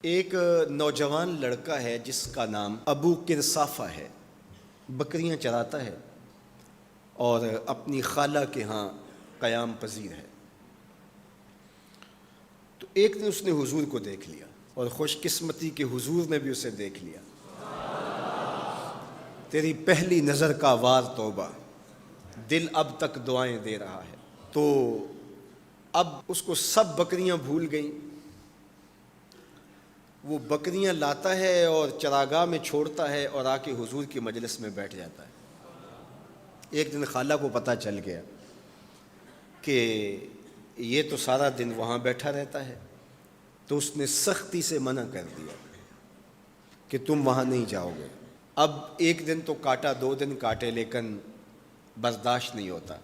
ایک نوجوان لڑکا ہے جس کا نام ابو کرصافہ ہے، بکریاں چراتا ہے اور اپنی خالہ کے ہاں قیام پذیر ہے۔ تو ایک دن اس نے حضور کو دیکھ لیا اور خوش قسمتی کے حضور نے بھی اسے دیکھ لیا۔ تیری پہلی نظر کا وار توبہ، دل اب تک دعائیں دے رہا ہے۔ تو اب اس کو سب بکریاں بھول گئیں، وہ بکریاں لاتا ہے اور چراگاہ میں چھوڑتا ہے اور آ کے حضور کی مجلس میں بیٹھ جاتا ہے۔ ایک دن خالہ کو پتہ چل گیا کہ یہ تو سارا دن وہاں بیٹھا رہتا ہے، تو اس نے سختی سے منع کر دیا کہ تم وہاں نہیں جاؤ گے۔ اب ایک دن تو کاٹا، 2 دن کاٹے، لیکن برداشت نہیں ہوتا۔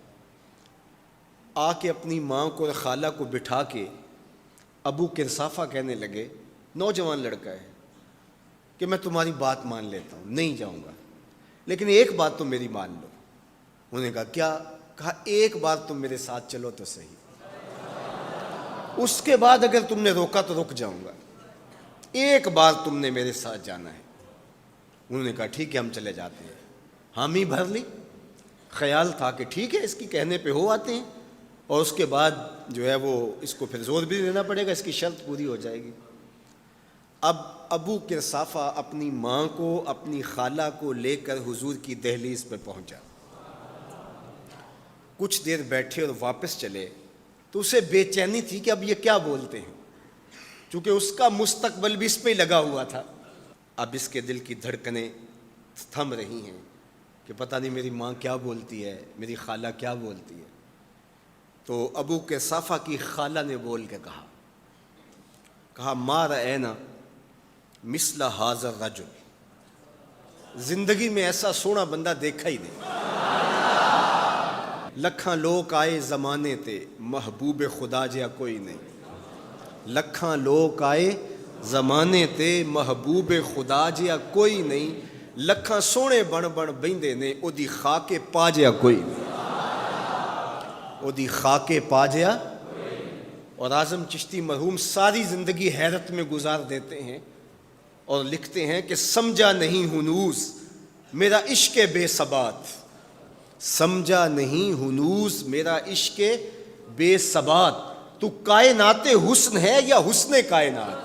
آ کے اپنی ماں کو اور خالہ کو بٹھا کے ابو کرصافہ کہنے لگے، نوجوان لڑکا ہے، کہ میں تمہاری بات مان لیتا ہوں، نہیں جاؤں گا، لیکن ایک بات تم میری مان لو۔ انہوں نے کہا کیا؟ کہا ایک بار تم میرے ساتھ چلو تو صحیح، اس کے بعد اگر تم نے روکا تو رک جاؤں گا، ایک بار تم نے میرے ساتھ جانا ہے۔ انہوں نے کہا ٹھیک ہے، ہم چلے جاتے ہیں۔ حامی بھر لی، خیال تھا کہ ٹھیک ہے اس کی کہنے پہ ہو آتے ہیں، اور اس کے بعد جو ہے وہ اس کو پھر زور بھی دینا پڑے گا، اس کی شرط پوری ہو جائے گی۔ اب ابو کرصافہ اپنی ماں کو، اپنی خالہ کو لے کر حضور کی دہلیز پہ پہنچا۔ کچھ دیر بیٹھے اور واپس چلے تو اسے بے چینی تھی کہ اب یہ کیا بولتے ہیں، چونکہ اس کا مستقبل بھی اس پہ لگا ہوا تھا۔ اب اس کے دل کی دھڑکنیں تھم رہی ہیں کہ پتہ نہیں میری ماں کیا بولتی ہے، میری خالہ کیا بولتی ہے۔ تو ابو کرصافہ کی خالہ نے بول کے کہا ما رأینا مثل ھذا الرجل، زندگی میں ایسا سونا بندہ دیکھا ہی نہیں۔ لکھاں لوگ آئے زمانے تے، محبوب خدا جیا کوئی نہیں۔ لکھاں لوگ آئے زمانے تے، محبوب خدا جیا کوئی نہیں۔ لکھاں سونے بن بن بہندے نے، او دی خاک پا جیا کوئی نہیں۔ او دی خاک پا جیا۔ اور اعظم چشتی مرحوم ساری زندگی حیرت میں گزار دیتے ہیں اور لکھتے ہیں کہ سمجھا نہیں ہنوز میرا عشق بے ثبات، سمجھا نہیں ہنوز میرا عشق بے ثبات۔ تو کائنات حسن ہے یا حسن کائنات؟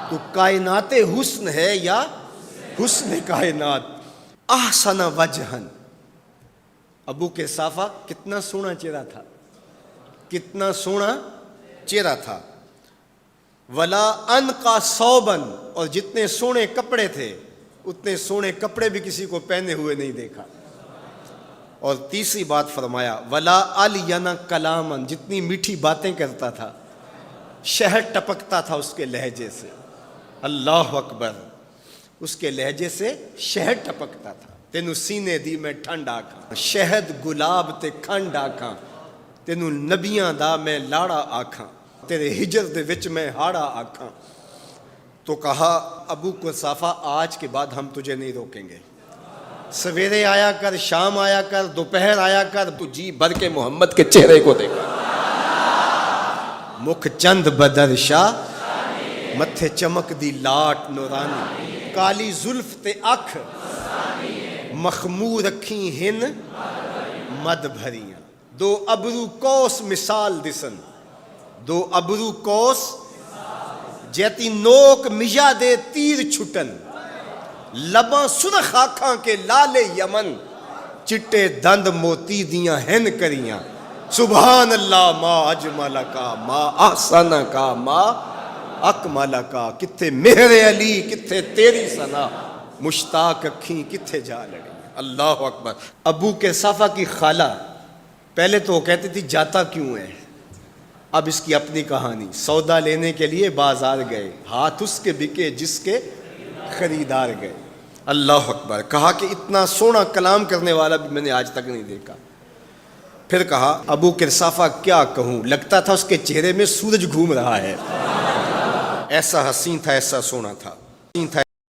تو کائنات حسن ہے یا حسن کائنات؟ احسن وجہن، ابو کرصافہ کتنا سونا چہرہ تھا، کتنا سونا چہرہ تھا۔ ولا انقا ثوبن، اور جتنے سونے کپڑے تھے اتنے سونے کپڑے بھی کسی کو پہنے ہوئے نہیں دیکھا۔ اور تیسری بات فرمایا ولا الین کلامن، جتنی میٹھی باتیں کرتا تھا، شہد ٹپکتا تھا اس کے لہجے سے۔ اللہ اکبر، اس کے لہجے سے شہد ٹپکتا تھا۔ تینوں سینے دی میں ٹھنڈ آکھاں، شہد گلاب تے کھنڈ آکھاں، تینوں نبیاں دا میں لاڑا آکھاں، تیرے ہجر دے وچ میں ہاڑا آکھاں۔ تو کہا ابو کرصافہ آج کے بعد ہم تجھے نہیں روکیں گے، سویرے آیا کر، شام آیا کر، دوپہر آیا کر، تو جی بھر کے محمد کے چہرے کو دیکھا۔ مکھ چند بدر شاہ، متھے چمک دی لاٹ نورانی، کالی زلف تے اکھ، مخمور اکھیں ہن مد بھریاں، دو ابرو کوس مثال دسن، دو ابرو کوس جیتی نوک مجا دے تیر چھٹن، لباں سرخ آنکھاں کے لال یمن، چٹے دند موتی دیاں ہن کریاں۔ سبحان اللہ ما اجمل کا، ما احسن کا، ما اکمل کا۔ کتھے مہر علی، کتھے تیری ثنا، مشتاق اکھیں کتھے جا لڑی۔ اللہ اکبر۔ ابو کرصافہ کی خالہ پہلے تو وہ کہتی تھی جاتا کیوں ہے، اب اس کی اپنی کہانی۔ سودا لینے کے لیے بازار گئے، ہاتھ اس کے بکے جس کے خریدار گئے۔ اللہ اکبر۔ کہا کہ اتنا سونا کلام کرنے والا بھی میں نے آج تک نہیں دیکھا۔ پھر کہا ابو کرصافہ کیا کہوں، لگتا تھا اس کے چہرے میں سورج گھوم رہا ہے، ایسا حسین تھا، ایسا سونا تھا۔